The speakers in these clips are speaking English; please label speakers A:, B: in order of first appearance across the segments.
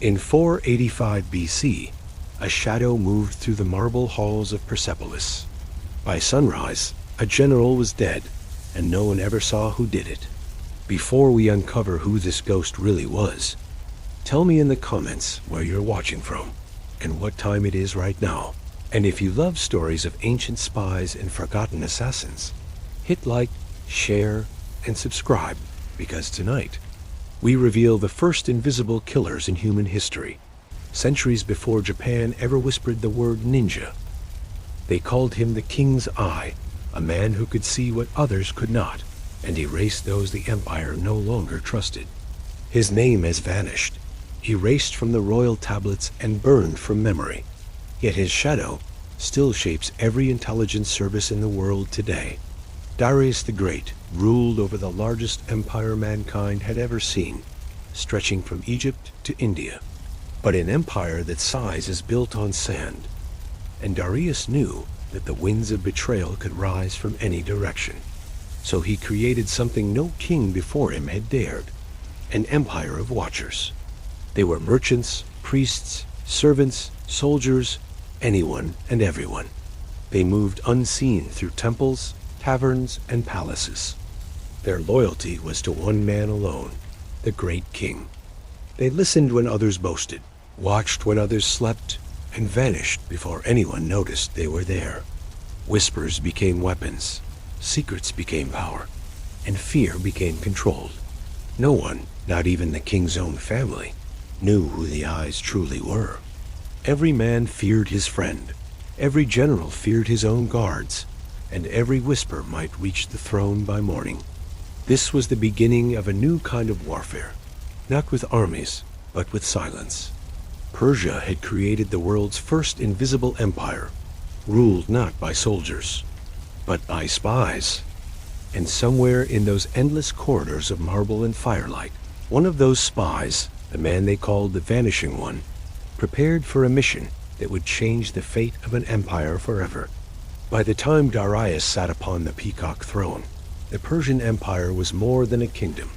A: In 485 BC, a shadow moved through the marble halls of Persepolis. By sunrise, a general was dead, and no one ever saw who did it. Before we uncover who this ghost really was, tell me in the comments where you're watching from, and what time it is right now. And if you love stories of ancient spies and forgotten assassins, hit like, share, and subscribe, because tonight, we reveal the first invisible killers in human history, centuries before Japan ever whispered the word ninja. They called him the King's Eye, a man who could see what others could not, and erase those the empire no longer trusted. His name has vanished, erased from the royal tablets and burned from memory. Yet his shadow still shapes every intelligence service in the world today. Darius the Great ruled over the largest empire mankind had ever seen, stretching from Egypt to India. But an empire that size is built on sand, and Darius knew that the winds of betrayal could rise from any direction. So he created something no king before him had dared, an empire of watchers. They were merchants, priests, servants, soldiers, anyone and everyone. They moved unseen through temples, taverns, and palaces. Their loyalty was to one man alone, the great king. They listened when others boasted, watched when others slept, and vanished before anyone noticed they were there. Whispers became weapons, secrets became power, and fear became controlled. No one, not even the king's own family, knew who the eyes truly were. Every man feared his friend, every general feared his own guards, and every whisper might reach the throne by morning. This was the beginning of a new kind of warfare, not with armies, but with silence. Persia had created the world's first invisible empire, ruled not by soldiers, but by spies. And somewhere in those endless corridors of marble and firelight, one of those spies, the man they called the Vanishing One, prepared for a mission that would change the fate of an empire forever. By the time Darius sat upon the peacock throne, the Persian Empire was more than a kingdom.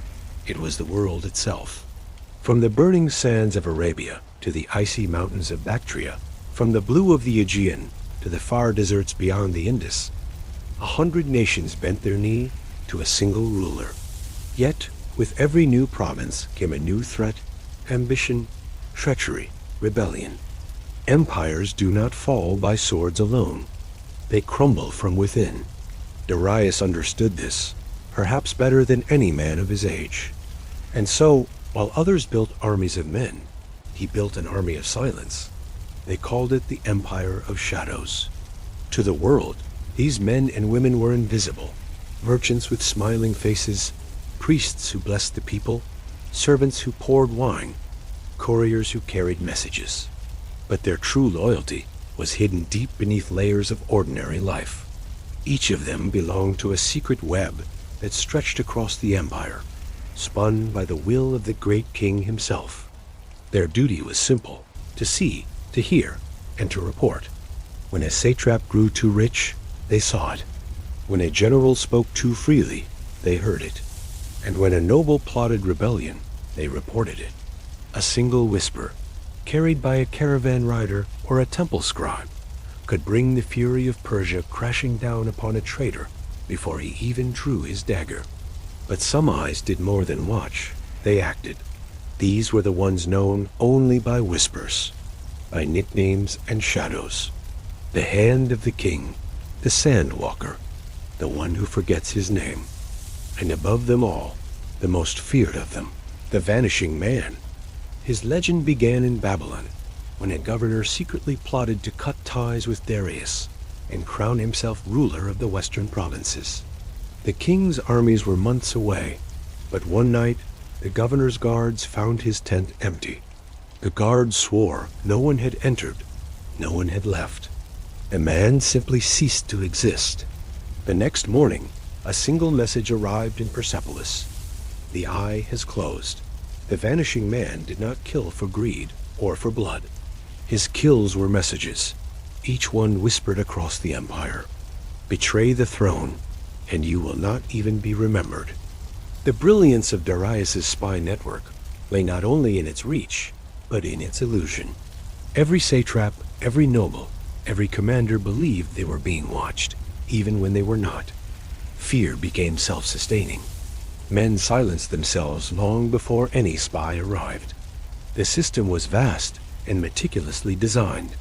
A: It was the world itself. From the burning sands of Arabia to the icy mountains of Bactria, from the blue of the Aegean to the far deserts beyond the Indus, 100 nations bent their knee to a single ruler. Yet, with every new province came a new threat, ambition, treachery, rebellion. Empires do not fall by swords alone. They crumble from within. Darius understood this, perhaps better than any man of his age. And so, while others built armies of men, he built an army of silence. They called it the Empire of Shadows. To the world, these men and women were invisible. Merchants with smiling faces, priests who blessed the people, servants who poured wine, couriers who carried messages. But their true loyalty was hidden deep beneath layers of ordinary life. Each of them belonged to a secret web that stretched across the empire, spun by the will of the great king himself. Their duty was simple: to see, to hear, and to report. When a satrap grew too rich, they saw it. When a general spoke too freely, they heard it. And when a noble plotted rebellion, they reported it. A single whisper, carried by a caravan rider or a temple scribe, could bring the fury of Persia crashing down upon a traitor before he even drew his dagger. But some eyes did more than watch. They acted. These were the ones known only by whispers, by nicknames and shadows. The Hand of the King, the Sandwalker, the one who forgets his name. And above them all, the most feared of them, the Vanishing Man. His legend began in Babylon, when a governor secretly plotted to cut ties with Darius and crown himself ruler of the western provinces. The king's armies were months away, but one night the governor's guards found his tent empty. The guards swore no one had entered, no one had left. The man simply ceased to exist. The next morning, a single message arrived in Persepolis. The eye has closed. The Vanishing Man did not kill for greed or for blood. His kills were messages, each one whispered across the empire. Betray the throne, and you will not even be remembered. The brilliance of Darius's spy network lay not only in its reach, but in its illusion. Every satrap, every noble, every commander believed they were being watched, even when they were not. Fear became self-sustaining. Men silenced themselves long before any spy arrived. The system was vast and meticulously designed.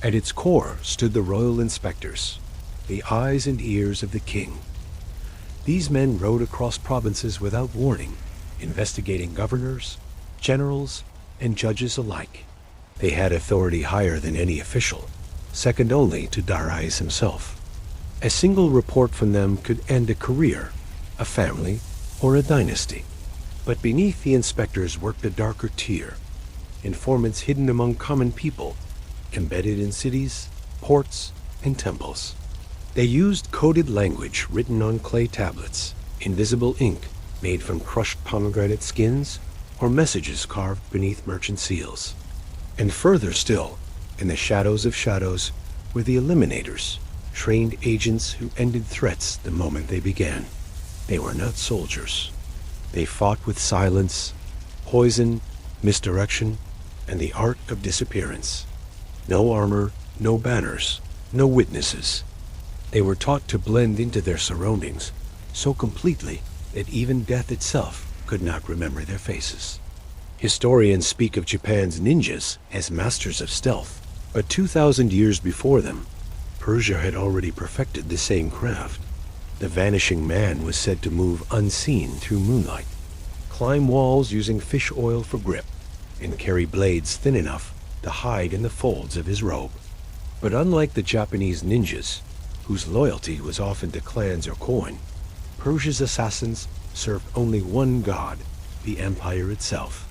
A: At its core stood the royal inspectors, the eyes and ears of the king. These men rode across provinces without warning, investigating governors, generals, and judges alike. They had authority higher than any official, second only to Darius himself. A single report from them could end a career, a family, or a dynasty. But beneath the inspectors worked a darker tier, informants hidden among common people, embedded in cities, ports, and temples. They used coded language written on clay tablets, invisible ink made from crushed pomegranate skins, or messages carved beneath merchant seals. And further still, in the shadows of shadows, were the eliminators, trained agents who ended threats the moment they began. They were not soldiers. They fought with silence, poison, misdirection, and the art of disappearance. No armor, no banners, no witnesses. They were taught to blend into their surroundings so completely that even death itself could not remember their faces. Historians speak of Japan's ninjas as masters of stealth, but 2,000 years before them, Persia had already perfected the same craft. The Vanishing Man was said to move unseen through moonlight, climb walls using fish oil for grip, and carry blades thin enough to hide in the folds of his robe. But unlike the Japanese ninjas, whose loyalty was often to clans or coin, Persia's assassins served only one god, the empire itself.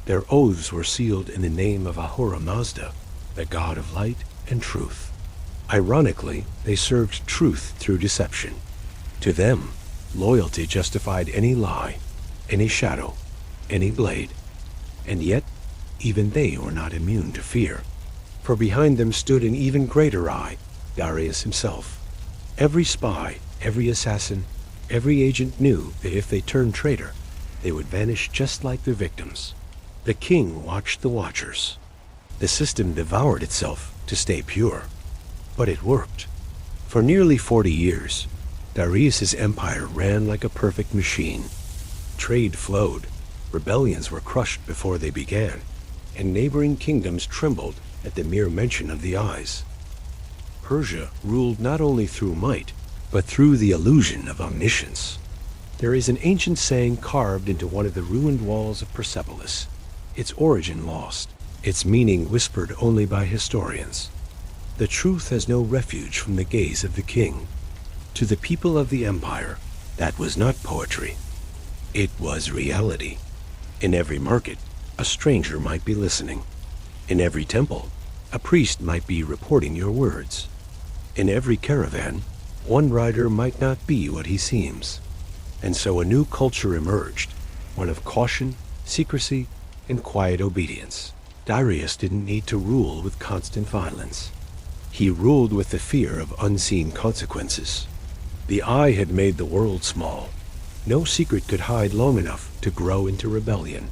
A: Their oaths were sealed in the name of Ahura Mazda, the god of light and truth. Ironically, they served truth through deception. To them, loyalty justified any lie, any shadow, any blade. And yet, even they were not immune to fear. For behind them stood an even greater eye, Darius himself. Every spy, every assassin, every agent knew that if they turned traitor, they would vanish just like their victims. The king watched the watchers. The system devoured itself to stay pure. But it worked. For nearly 40 years, Darius's empire ran like a perfect machine. Trade flowed, rebellions were crushed before they began, and neighboring kingdoms trembled at the mere mention of the eyes. Persia ruled not only through might, but through the illusion of omniscience. There is an ancient saying carved into one of the ruined walls of Persepolis, its origin lost, its meaning whispered only by historians. The truth has no refuge from the gaze of the king. To the people of the empire, that was not poetry. It was reality. In every market, a stranger might be listening. In every temple, a priest might be reporting your words. In every caravan, one rider might not be what he seems. And so a new culture emerged, one of caution, secrecy, and quiet obedience. Darius didn't need to rule with constant violence. He ruled with the fear of unseen consequences. The eye had made the world small. No secret could hide long enough to grow into rebellion.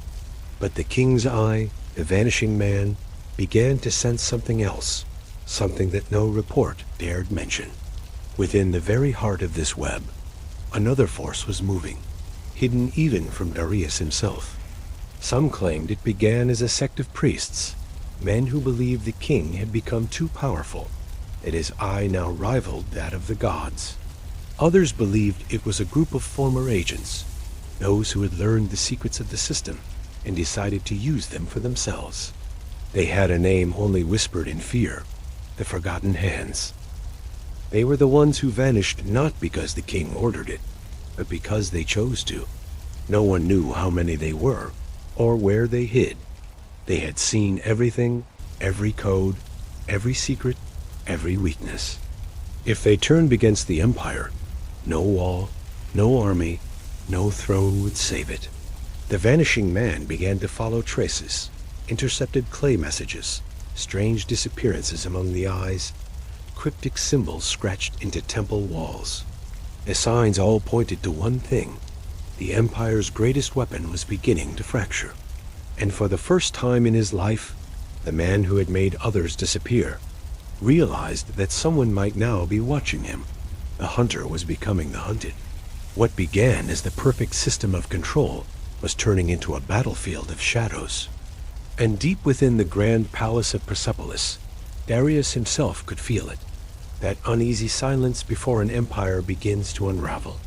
A: But the king's eye, the Vanishing Man, began to sense something else, something that no report dared mention. Within the very heart of this web, another force was moving, hidden even from Darius himself. Some claimed it began as a sect of priests, men who believed the king had become too powerful, that his eye now rivaled that of the gods. Others believed it was a group of former agents, those who had learned the secrets of the system and decided to use them for themselves. They had a name only whispered in fear, the Forgotten Hands. They were the ones who vanished not because the king ordered it, but because they chose to. No one knew how many they were, or where they hid. They had seen everything, every code, every secret, every weakness. If they turned against the empire, no wall, no army, no throne would save it. The Vanishing Man began to follow traces, intercepted clay messages, strange disappearances among the eyes, cryptic symbols scratched into temple walls. The signs all pointed to one thing: the empire's greatest weapon was beginning to fracture. And for the first time in his life, the man who had made others disappear realized that someone might now be watching him. The hunter was becoming the hunted. What began as the perfect system of control was turning into a battlefield of shadows. And deep within the grand palace of Persepolis, Darius himself could feel it. That uneasy silence before an empire begins to unravel.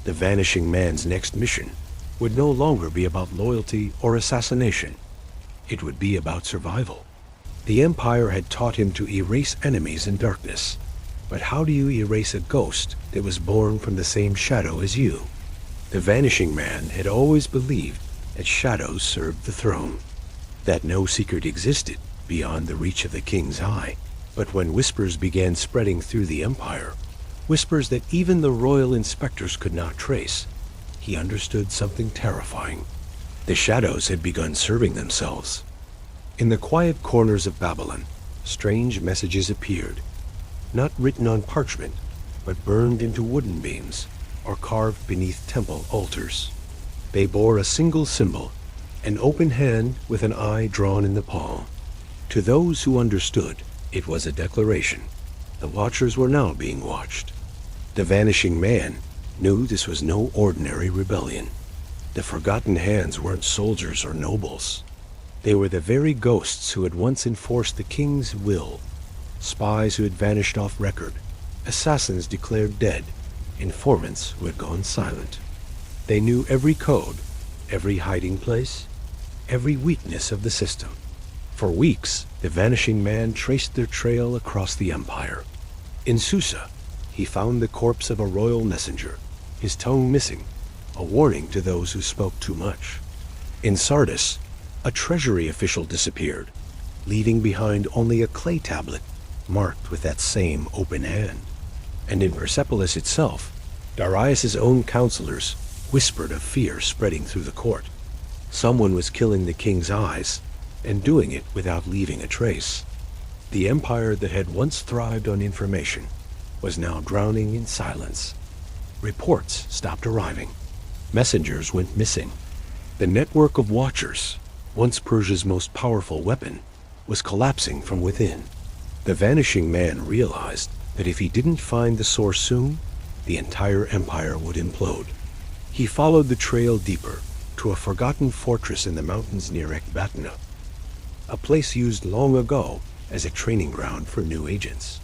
A: The Vanishing Man's next mission would no longer be about loyalty or assassination. It would be about survival. The Empire had taught him to erase enemies in darkness. But how do you erase a ghost that was born from the same shadow as you? The Vanishing Man had always believed that shadows served the throne, that no secret existed beyond the reach of the king's eye. But when whispers began spreading through the Empire, whispers that even the royal inspectors could not trace, he understood something terrifying. The shadows had begun serving themselves. In the quiet corners of Babylon, strange messages appeared, not written on parchment, but burned into wooden beams or carved beneath temple altars. They bore a single symbol, an open hand with an eye drawn in the palm. To those who understood, it was a declaration. The watchers were now being watched. The Vanishing Man knew this was no ordinary rebellion. The Forgotten Hands weren't soldiers or nobles. They were the very ghosts who had once enforced the king's will. Spies who had vanished off record, assassins declared dead, informants who had gone silent. They knew every code, every hiding place, every weakness of the system. For weeks, the Vanishing Man traced their trail across the empire. In Susa, he found the corpse of a royal messenger, his tongue missing, a warning to those who spoke too much. In Sardis, a treasury official disappeared, leaving behind only a clay tablet marked with that same open hand. And in Persepolis itself, Darius's own counselors whispered of fear spreading through the court. Someone was killing the king's eyes, and doing it without leaving a trace. The empire that had once thrived on information was now drowning in silence. Reports stopped arriving. Messengers went missing. The network of watchers, once Persia's most powerful weapon, was collapsing from within. The Vanishing Man realized that if he didn't find the source soon, the entire empire would implode. He followed the trail deeper to a forgotten fortress in the mountains near Ecbatana, a place used long ago as a training ground for new agents.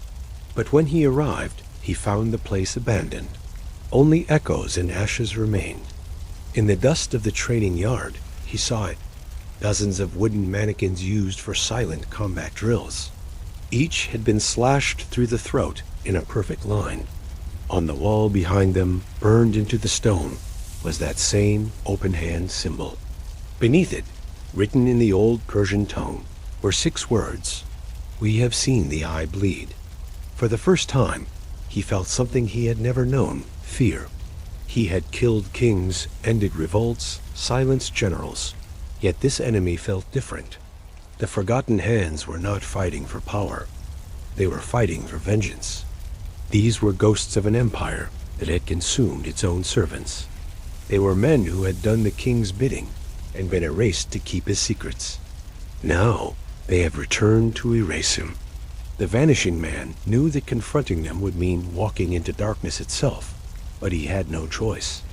A: But when he arrived, he found the place abandoned. Only echoes and ashes remained. In the dust of the training yard, he saw it. Dozens of wooden mannequins used for silent combat drills. Each had been slashed through the throat in a perfect line. On the wall behind them, burned into the stone, was that same open hand symbol. Beneath it, written in the old Persian tongue, were 6 words: "We have seen the eye bleed." For the first time, he felt something he had never known: fear. He had killed kings, ended revolts, silenced generals. Yet this enemy felt different. The Forgotten Hands were not fighting for power. They were fighting for vengeance. These were ghosts of an empire that had consumed its own servants. They were men who had done the king's bidding and been erased to keep his secrets. Now they have returned to erase him. The Vanishing Man knew that confronting them would mean walking into darkness itself, but he had no choice.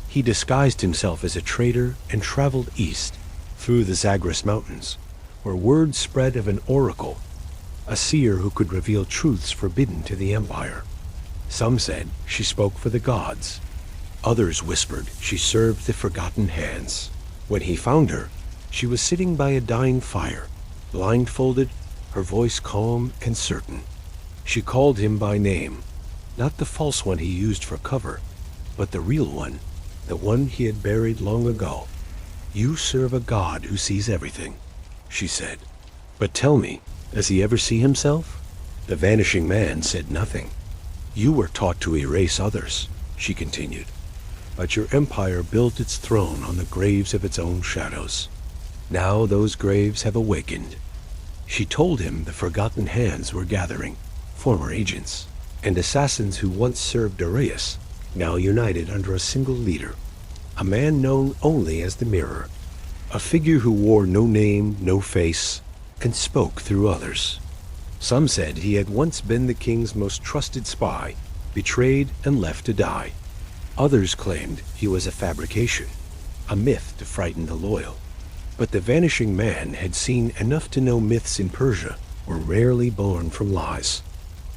A: He disguised himself as a traitor and traveled east, through the Zagros Mountains, where word spread of an oracle, a seer who could reveal truths forbidden to the empire. Some said she spoke for the gods. Others whispered she served the Forgotten Hands. When he found her, she was sitting by a dying fire, blindfolded, her voice calm and certain. She called him by name, not the false one he used for cover, but the real one, the one he had buried long ago. "You serve a God who sees everything," she said. "But tell me, does he ever see himself?" The Vanishing Man said nothing. "You were taught to erase others," she continued. "But your empire built its throne on the graves of its own shadows. Now those graves have awakened." She told him the Forgotten Hands were gathering, former agents, and assassins who once served Darius, now united under a single leader, a man known only as the Mirror, a figure who wore no name, no face, and spoke through others. Some said he had once been the king's most trusted spy, betrayed and left to die. Others claimed he was a fabrication, a myth to frighten the loyal. But the Vanishing Man had seen enough to know myths in Persia were rarely born from lies.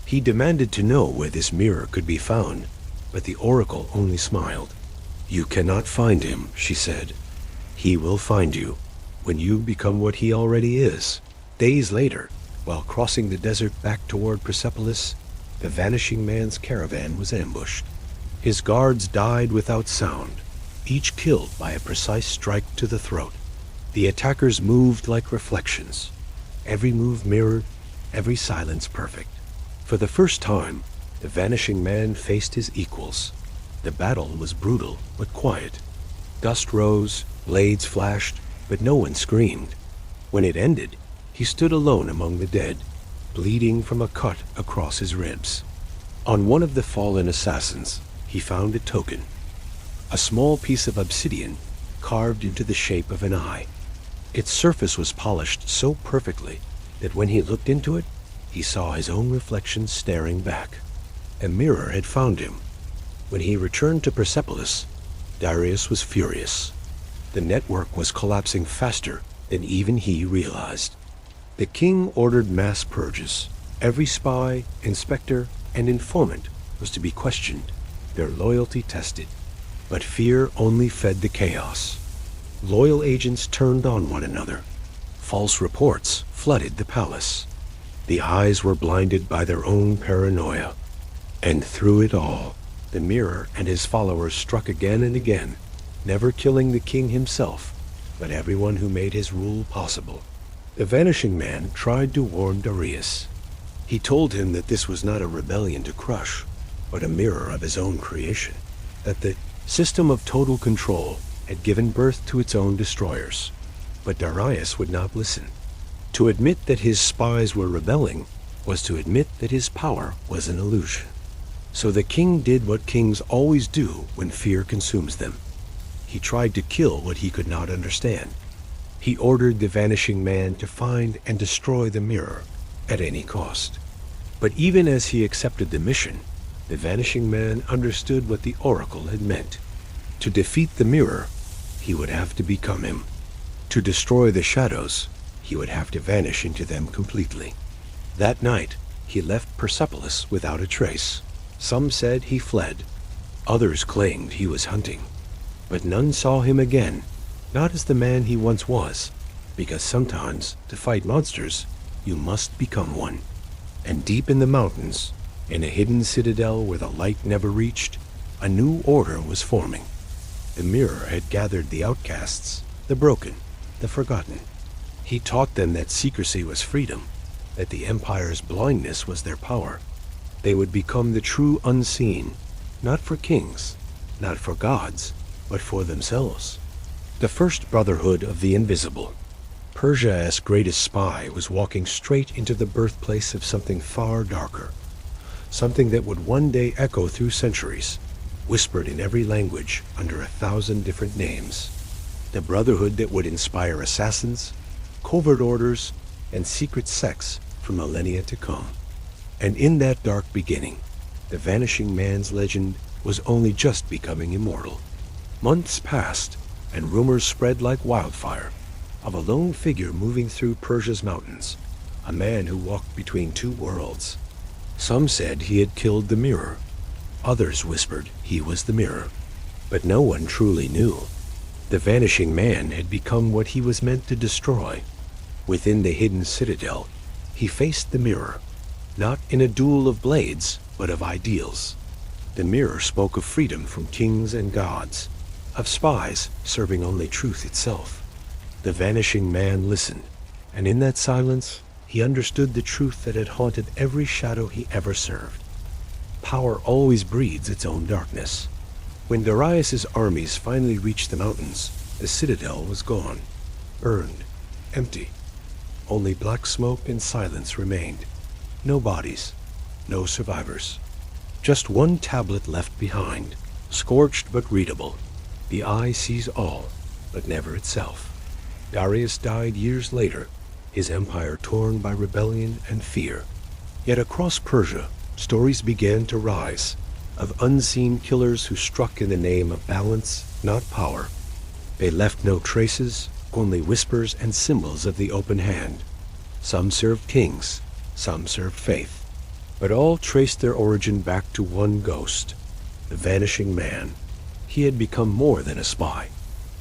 A: He demanded to know where this mirror could be found, but the oracle only smiled. "You cannot find him," she said. "He will find you when you become what he already is." Days later, while crossing the desert back toward Persepolis, the Vanishing Man's caravan was ambushed. His guards died without sound, each killed by a precise strike to the throat. The attackers moved like reflections, every move mirrored, every silence perfect. For the first time, the Vanishing Man faced his equals. The battle was brutal but quiet. Dust rose, blades flashed, but no one screamed. When it ended, he stood alone among the dead, bleeding from a cut across his ribs. On one of the fallen assassins, he found a token, a small piece of obsidian carved into the shape of an eye. Its surface was polished so perfectly that when he looked into it, he saw his own reflection staring back. A mirror had found him. When he returned to Persepolis, Darius was furious. The network was collapsing faster than even he realized. The king ordered mass purges. Every spy, inspector, and informant was to be questioned, their loyalty tested. But fear only fed the chaos. Loyal agents turned on one another. False reports flooded the palace. The eyes were blinded by their own paranoia. And through it all, the mirror and his followers struck again and again, never killing the king himself, but everyone who made his rule possible. The Vanishing Man tried to warn Darius. He told him that this was not a rebellion to crush, but a mirror of his own creation, that the system of total control had given birth to its own destroyers. But Darius would not listen. To admit that his spies were rebelling was to admit that his power was an illusion. So the king did what kings always do when fear consumes them. He tried to kill what he could not understand. He ordered the Vanishing Man to find and destroy the mirror at any cost. But even as he accepted the mission, the Vanishing Man understood what the oracle had meant. To defeat the mirror, he would have to become him. To destroy the shadows, he would have to vanish into them completely. That night, he left Persepolis without a trace. Some said he fled. Others claimed he was hunting. But none saw him again, not as the man he once was, because sometimes, to fight monsters, you must become one. And deep in the mountains, in a hidden citadel where the light never reached, a new order was forming. The mirror had gathered the outcasts, the broken, the forgotten. He taught them that secrecy was freedom, that the empire's blindness was their power. They would become the true unseen, not for kings, not for gods, but for themselves. The first brotherhood of the invisible. Persia's greatest spy was walking straight into the birthplace of something far darker, something that would one day echo through centuries, whispered in every language under 1,000 different names. The brotherhood that would inspire assassins, covert orders, and secret sects for millennia to come. And in that dark beginning, the Vanishing Man's legend was only just becoming immortal. Months passed, and rumors spread like wildfire of a lone figure moving through Persia's mountains, a man who walked between two worlds. Some said he had killed the mirror. Others whispered he was the mirror. But no one truly knew. The Vanishing Man had become what he was meant to destroy. Within the hidden citadel, he faced the mirror, not in a duel of blades, but of ideals. The mirror spoke of freedom from kings and gods, of spies serving only truth itself. The Vanishing Man listened, and in that silence, he understood the truth that had haunted every shadow he ever served. Power always breeds its own darkness. When Darius's armies finally reached the mountains, the citadel was gone, burned, empty. Only black smoke and silence remained. No bodies, no survivors. Just one tablet left behind, scorched but readable. The eye sees all, but never itself. Darius died years later, his empire torn by rebellion and fear. Yet across Persia, stories began to rise of unseen killers who struck in the name of balance, not power. They left no traces, only whispers and symbols of the open hand. Some served kings, some served faith, but all traced their origin back to one ghost, the Vanishing Man. He had become more than a spy,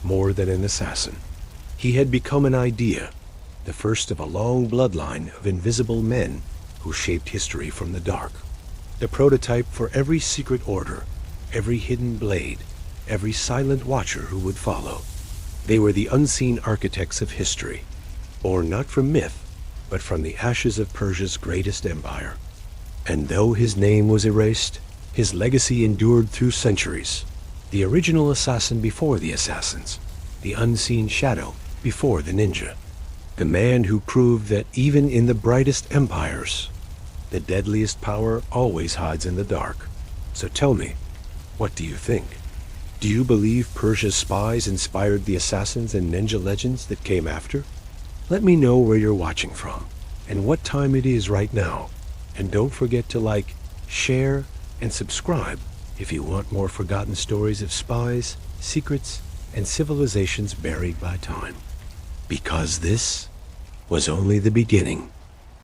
A: more than an assassin. He had become an idea, the first of a long bloodline of invisible men who shaped history from the dark. The prototype for every secret order, every hidden blade, every silent watcher who would follow. They were the unseen architects of history, born not from myth, but from the ashes of Persia's greatest empire. And though his name was erased, his legacy endured through centuries. The original assassin before the assassins, the unseen shadow before the ninja. The man who proved that even in the brightest empires, the deadliest power always hides in the dark. So tell me, what do you think? Do you believe Persia's spies inspired the assassins and ninja legends that came after? Let me know where you're watching from and what time it is right now. And don't forget to like, share, and subscribe if you want more forgotten stories of spies, secrets, and civilizations buried by time. Because this was only the beginning.